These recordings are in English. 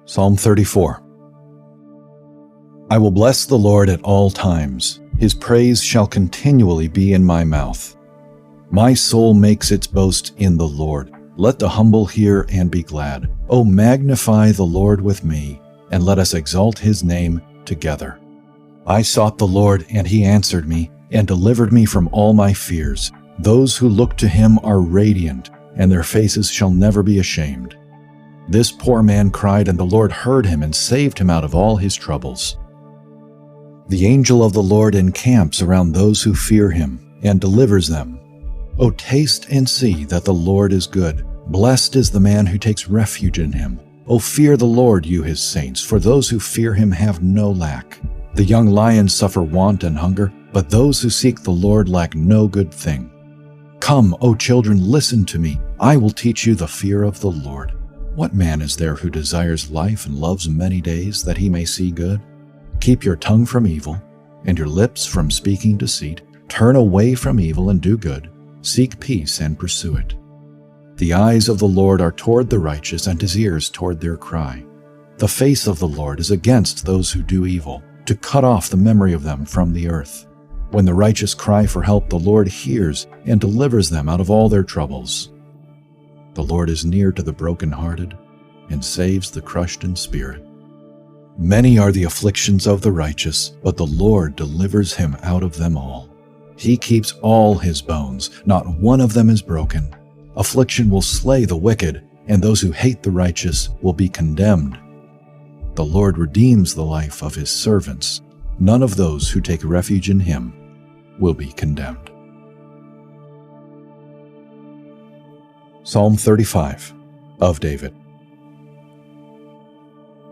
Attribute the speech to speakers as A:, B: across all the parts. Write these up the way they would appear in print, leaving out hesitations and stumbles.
A: Psalm 34. I will bless the Lord at all times. His praise shall continually be in my mouth. My soul makes its boast in the Lord. Let the humble hear and be glad. O magnify the Lord with me, and let us exalt his name together. I sought the Lord, and he answered me, and delivered me from all my fears. Those who look to him are radiant, and their faces shall never be ashamed. This poor man cried, and the Lord heard him and saved him out of all his troubles. The angel of the Lord encamps around those who fear him, and delivers them. O taste and see that the Lord is good. Blessed is the man who takes refuge in him. O fear the Lord, you his saints, for those who fear him have no lack. The young lions suffer want and hunger, but those who seek the Lord lack no good thing. Come, O children, listen to me. I will teach you the fear of the Lord. What man is there who desires life and loves many days that he may see good? Keep your tongue from evil, and your lips from speaking deceit. Turn away from evil and do good. Seek peace and pursue it. The eyes of the Lord are toward the righteous, and his ears toward their cry. The face of the Lord is against those who do evil, to cut off the memory of them from the earth. When the righteous cry for help, the Lord hears and delivers them out of all their troubles. The Lord is near to the brokenhearted and saves the crushed in spirit. Many are the afflictions of the righteous, but the Lord delivers him out of them all. He keeps all his bones, not one of them is broken. Affliction will slay the wicked, and those who hate the righteous will be condemned. The Lord redeems the life of his servants. None of those who take refuge in him will be condemned. Psalm 35 of David.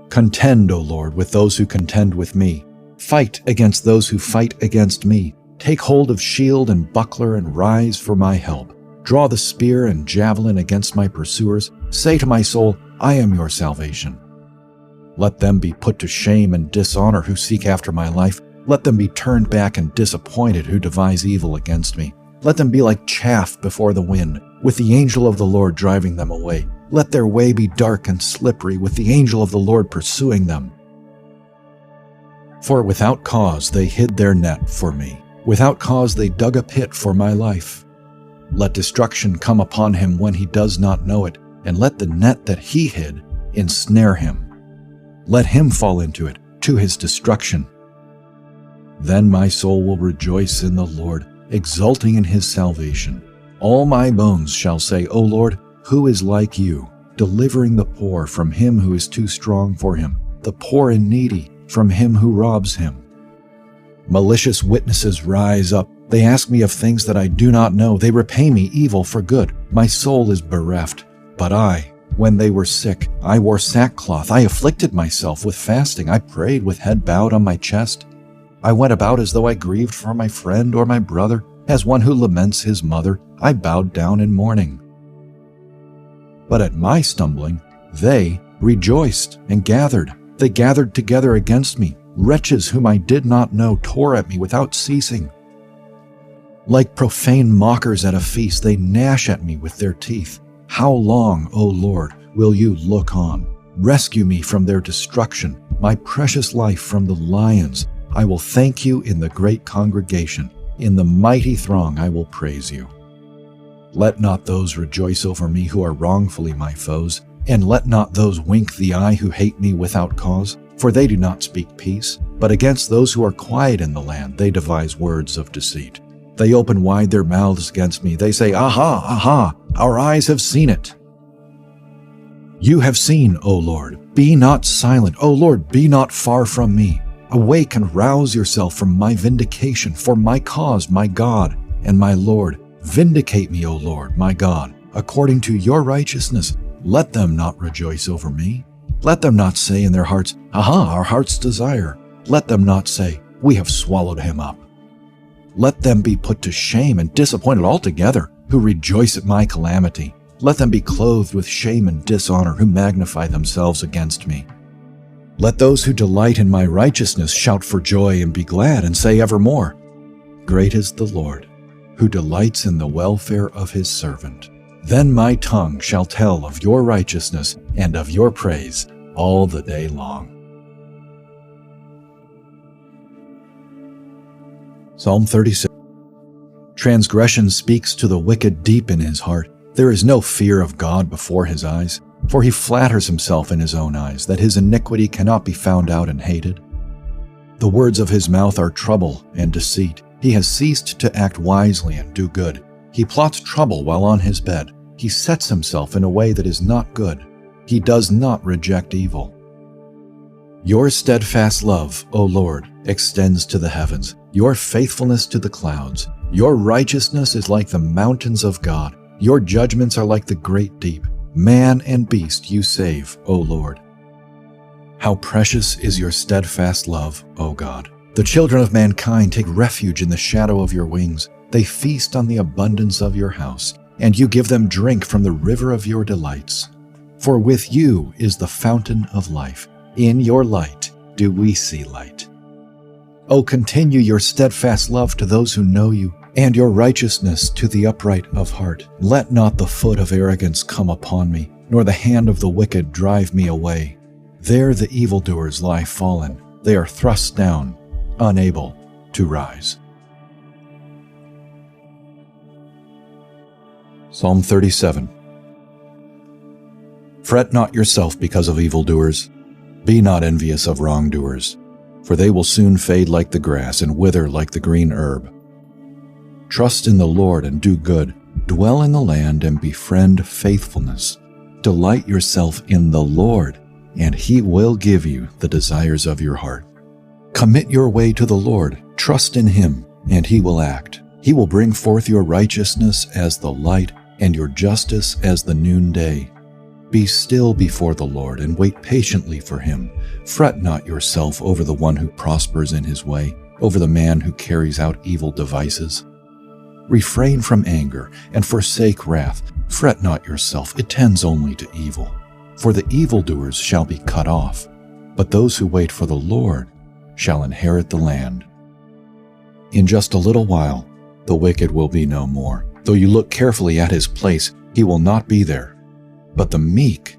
A: Contend, O Lord, with those who contend with me. Fight against those who fight against me. Take hold of shield and buckler and rise for my help. Draw the spear and javelin against my pursuers. Say to my soul, I am your salvation. Let them be put to shame and dishonor who seek after my life. Let them be turned back and disappointed who devise evil against me. Let them be like chaff before the wind, with the angel of the Lord driving them away. Let their way be dark and slippery, with the angel of the Lord pursuing them. For without cause they hid their net for me. Without cause they dug a pit for my life. Let destruction come upon him when he does not know it, and let the net that he hid ensnare him. Let him fall into it, to his destruction. Then my soul will rejoice in the Lord, exulting in his salvation. All my bones shall say, O Lord, who is like you, delivering the poor from him who is too strong for him, the poor and needy from him who robs him. Malicious witnesses rise up. They ask me of things that I do not know. They repay me evil for good. My soul is bereft. But when they were sick, I wore sackcloth. I afflicted myself with fasting. I prayed with head bowed on my chest. I went about as though I grieved for my friend or my brother. As one who laments his mother, I bowed down in mourning. But at my stumbling, they rejoiced and gathered. They gathered together against me. Wretches whom I did not know tore at me without ceasing. Like profane mockers at a feast, they gnash at me with their teeth. How long, O Lord, will you look on? Rescue me from their destruction, my precious life from the lions. I will thank you in the great congregation. In the mighty throng I will praise you. Let not those rejoice over me who are wrongfully my foes, and let not those wink the eye who hate me without cause, for they do not speak peace, but against those who are quiet in the land they devise words of deceit. They open wide their mouths against me. They say, Aha, aha, our eyes have seen it. You have seen, O Lord. Be not silent. O Lord, be not far from me. Awake and rouse yourself from my vindication, for my cause, my God and my Lord. Vindicate me, O Lord, my God, according to your righteousness. Let them not rejoice over me. Let them not say in their hearts, Aha, our heart's desire. Let them not say, We have swallowed him up. Let them be put to shame and disappointed altogether, who rejoice at my calamity. Let them be clothed with shame and dishonor, who magnify themselves against me. Let those who delight in my righteousness shout for joy and be glad, and say evermore, Great is the Lord, who delights in the welfare of his servant. Then my tongue shall tell of your righteousness and of your praise all the day long. Psalm 36. Transgression speaks to the wicked deep in his heart. There is no fear of God before his eyes, for he flatters himself in his own eyes that his iniquity cannot be found out and hated. The words of his mouth are trouble and deceit. He has ceased to act wisely and do good. He plots trouble while on his bed. He sets himself in a way that is not good. He does not reject evil. Your steadfast love, O Lord, extends to the heavens, your faithfulness to the clouds. Your righteousness is like the mountains of God. Your judgments are like the great deep. Man and beast you save, O Lord. How precious is your steadfast love, O God. The children of mankind take refuge in the shadow of your wings. They feast on the abundance of your house, and you give them drink from the river of your delights. For with you is the fountain of life. In your light do we see light. O continue your steadfast love to those who know you, and your righteousness to the upright of heart. Let not the foot of arrogance come upon me, nor the hand of the wicked drive me away. There the evildoers lie fallen. They are thrust down, unable to rise. Psalm 37. Fret not yourself because of evildoers. Be not envious of wrongdoers, for they will soon fade like the grass and wither like the green herb. Trust in the Lord and do good. Dwell in the land and befriend faithfulness. Delight yourself in the Lord, and he will give you the desires of your heart. Commit your way to the Lord. Trust in him, and he will act. He will bring forth your righteousness as the light and your justice as the noonday. Be still before the Lord and wait patiently for him. Fret not yourself over the one who prospers in his way, over the man who carries out evil devices. Refrain from anger and forsake wrath. Fret not yourself, it tends only to evil. For the evildoers shall be cut off, but those who wait for the Lord shall inherit the land. In just a little while, the wicked will be no more. Though you look carefully at his place, he will not be there. But the meek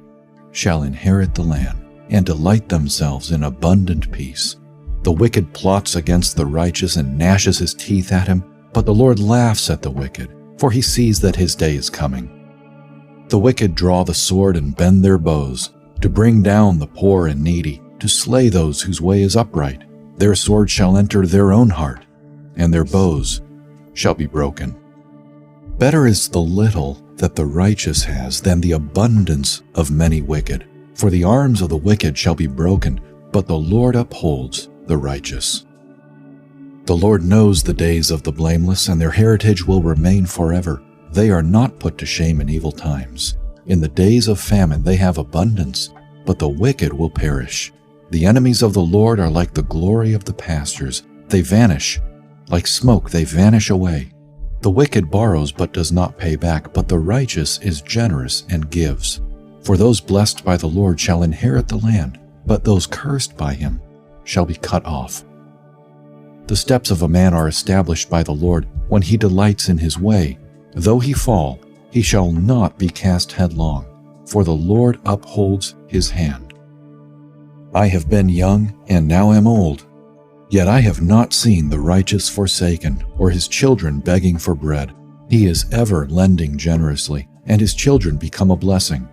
A: shall inherit the land and delight themselves in abundant peace. The wicked plots against the righteous and gnashes his teeth at him, but the Lord laughs at the wicked, for he sees that his day is coming. The wicked draw the sword and bend their bows, to bring down the poor and needy, to slay those whose way is upright. Their sword shall enter their own heart, and their bows shall be broken. Better is the little that the righteous has than the abundance of many wicked. For the arms of the wicked shall be broken, but the Lord upholds the righteous. The Lord knows the days of the blameless, and their heritage will remain forever. They are not put to shame in evil times. In the days of famine they have abundance, but the wicked will perish. The enemies of the Lord are like the glory of the pastures. They vanish. Like smoke they vanish away. The wicked borrows but does not pay back, but the righteous is generous and gives. For those blessed by the Lord shall inherit the land, but those cursed by him shall be cut off. The steps of a man are established by the Lord when he delights in his way. Though he fall, he shall not be cast headlong, for the Lord upholds his hand. I have been young and now am old, yet I have not seen the righteous forsaken, or his children begging for bread. He is ever lending generously, and his children become a blessing.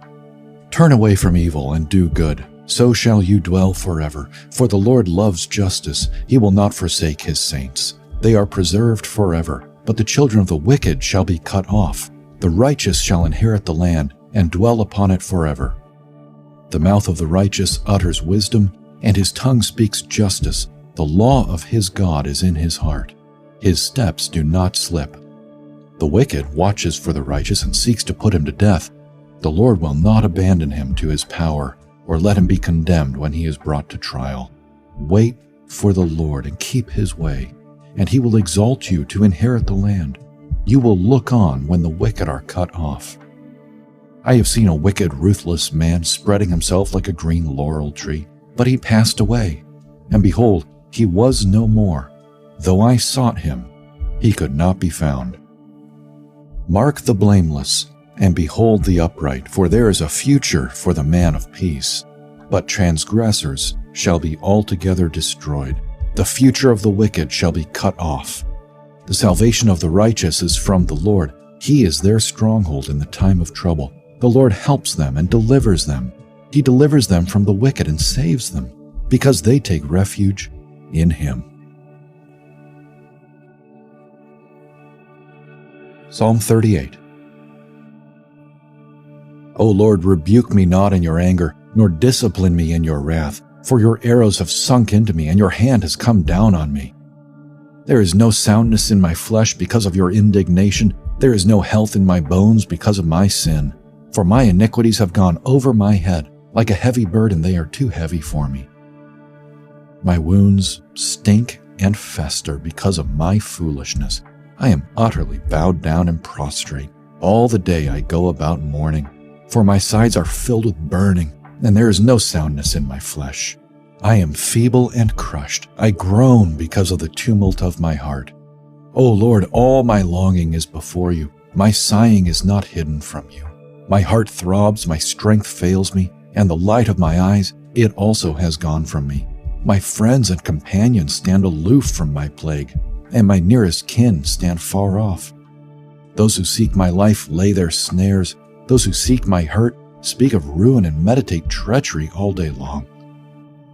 A: Turn away from evil and do good, so shall you dwell forever. For the Lord loves justice, he will not forsake his saints. They are preserved forever, but the children of the wicked shall be cut off. The righteous shall inherit the land and dwell upon it forever. The mouth of the righteous utters wisdom, and his tongue speaks justice. The law of his God is in his heart. His steps do not slip. The wicked watches for the righteous and seeks to put him to death. The Lord will not abandon him to his power, or let him be condemned when he is brought to trial. Wait for the Lord and keep his way, and he will exalt you to inherit the land. You will look on when the wicked are cut off. I have seen a wicked, ruthless man spreading himself like a green laurel tree, but he passed away, and behold, he was no more. Though I sought him, he could not be found. Mark the blameless, and behold the upright, for there is a future for the man of peace. but transgressors shall be altogether destroyed. The future of the wicked shall be cut off. The salvation of the righteous is from the Lord. He is their stronghold in the time of trouble. The Lord helps them and delivers them. He delivers them from the wicked and saves them, because they take refuge in Him. Psalm 38. O Lord, rebuke me not in your anger, nor discipline me in your wrath, for your arrows have sunk into me, and your hand has come down on me. There is no soundness in my flesh because of your indignation. There is no health in my bones because of my sin. For my iniquities have gone over my head. Like a heavy burden, they are too heavy for me. My wounds stink and fester because of my foolishness. I am utterly bowed down and prostrate. All the day I go about mourning, for my sides are filled with burning, and there is no soundness in my flesh. I am feeble and crushed. I groan because of the tumult of my heart. O Lord, all my longing is before you. My sighing is not hidden from you. My heart throbs, my strength fails me, and the light of my eyes, it also has gone from me. My friends and companions stand aloof from my plague, and my nearest kin stand far off. Those who seek my life lay their snares. Those who seek my hurt speak of ruin and meditate treachery all day long.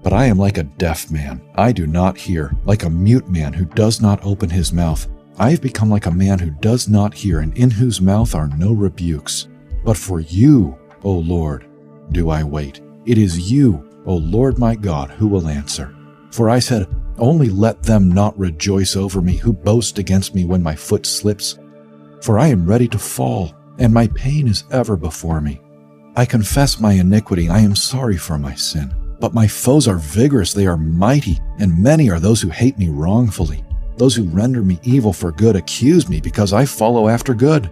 A: But I am like a deaf man. I do not hear, like a mute man who does not open his mouth. I have become like a man who does not hear, and in whose mouth are no rebukes. But for you, O Lord, do I wait. It is you, O Lord my God, who will answer. For I said, only let them not rejoice over me who boast against me when my foot slips. For I am ready to fall, and my pain is ever before me. I confess my iniquity. I am sorry for my sin. But my foes are vigorous. They are mighty, and many are those who hate me wrongfully. Those who render me evil for good accuse me because I follow after good.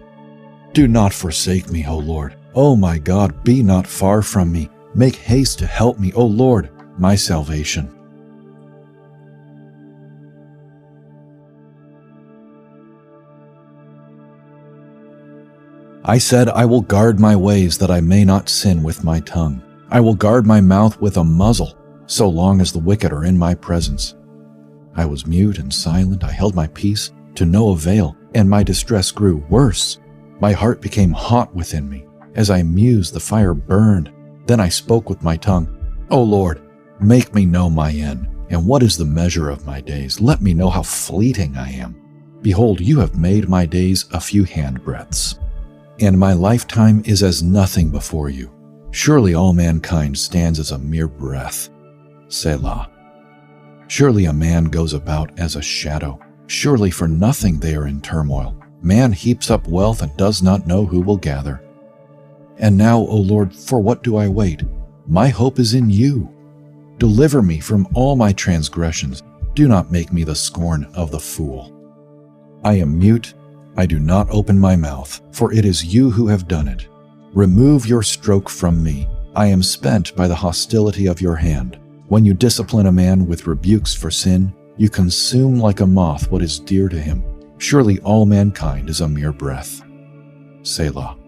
A: Do not forsake me, O Lord. O my God, be not far from me. Make haste to help me, O Lord, my salvation. I said, I will guard my ways that I may not sin with my tongue. I will guard my mouth with a muzzle, so long as the wicked are in my presence. I was mute and silent. I held my peace to no avail, and my distress grew worse. My heart became hot within me. As I mused, the fire burned. Then I spoke with my tongue. O Lord, make me know my end, and what is the measure of my days? Let me know how fleeting I am. Behold, you have made my days a few handbreadths, and my lifetime is as nothing before you. Surely all mankind stands as a mere breath. Selah. Surely a man goes about as a shadow. Surely for nothing they are in turmoil. Man heaps up wealth and does not know who will gather. And now, O Lord, for what do I wait? My hope is in you. Deliver me from all my transgressions. Do not make me the scorn of the fool. I am mute. I do not open my mouth, for it is you who have done it. Remove your stroke from me. I am spent by the hostility of your hand. When you discipline a man with rebukes for sin, you consume like a moth what is dear to him. Surely all mankind is a mere breath. Selah.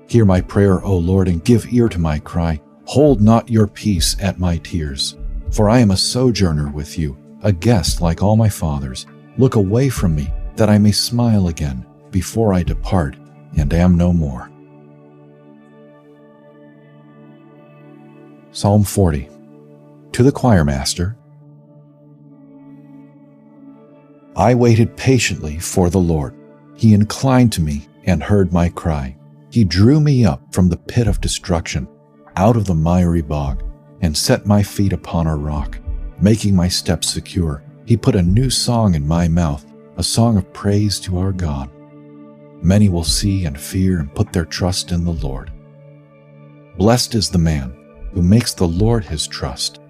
A: Hear my prayer, O Lord, and give ear to my cry. Hold not your peace at my tears. For I am a sojourner with you, a guest like all my fathers. Look away from me, that I may smile again, before I depart and am no more. Psalm 40. To the choir master. I waited patiently for the Lord. He inclined to me and heard my cry. He drew me up from the pit of destruction, out of the miry bog, and set my feet upon a rock, making my steps secure. He put a new song in my mouth, a song of praise to our God. Many will see and fear and put their trust in the Lord. Blessed is the man who makes the Lord his trust,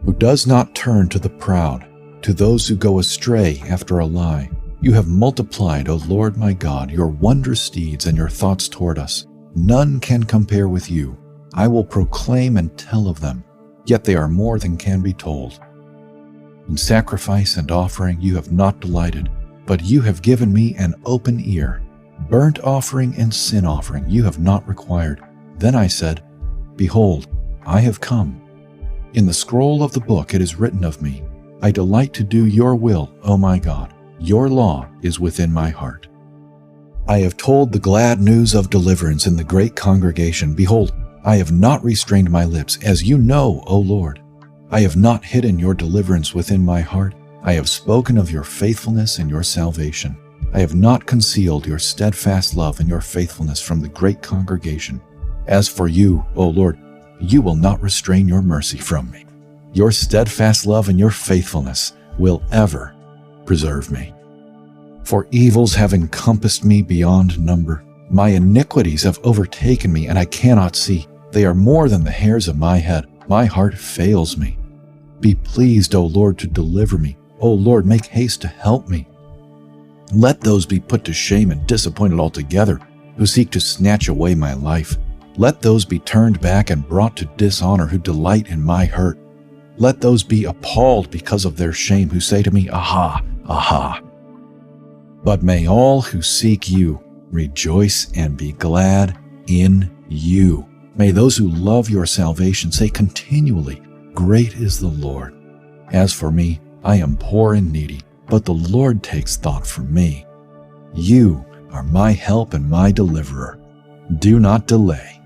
A: who does not turn to the proud, to those who go astray after a lie. You have multiplied, O Lord my God, your wondrous deeds and your thoughts toward us. None can compare with you. I will proclaim and tell of them, yet they are more than can be told. In sacrifice and offering you have not delighted, but you have given me an open ear. Burnt offering and sin offering you have not required. Then I said, Behold, I have come. In the scroll of the book it is written of me, I delight to do your will, O my God. Your law is within my heart. I have told the glad news of deliverance in the great congregation. Behold, I have not restrained my lips, as you know, O Lord. I have not hidden your deliverance within my heart. I have spoken of your faithfulness and your salvation. I have not concealed your steadfast love and your faithfulness from the great congregation. As for you, O Lord, you will not restrain your mercy from me. Your steadfast love and your faithfulness will ever preserve me. For evils have encompassed me beyond number. My iniquities have overtaken me, and I cannot see. They are more than the hairs of my head. My heart fails me. Be pleased, O Lord, to deliver me. O Lord, make haste to help me. Let those be put to shame and disappointed altogether who seek to snatch away my life. Let those be turned back and brought to dishonor who delight in my hurt. Let those be appalled because of their shame who say to me, Aha, aha. But may all who seek you rejoice and be glad in you. May those who love your salvation say continually, Great is the Lord. As for me, I am poor and needy, but the Lord takes thought for me. You are my help and my deliverer. Do not delay.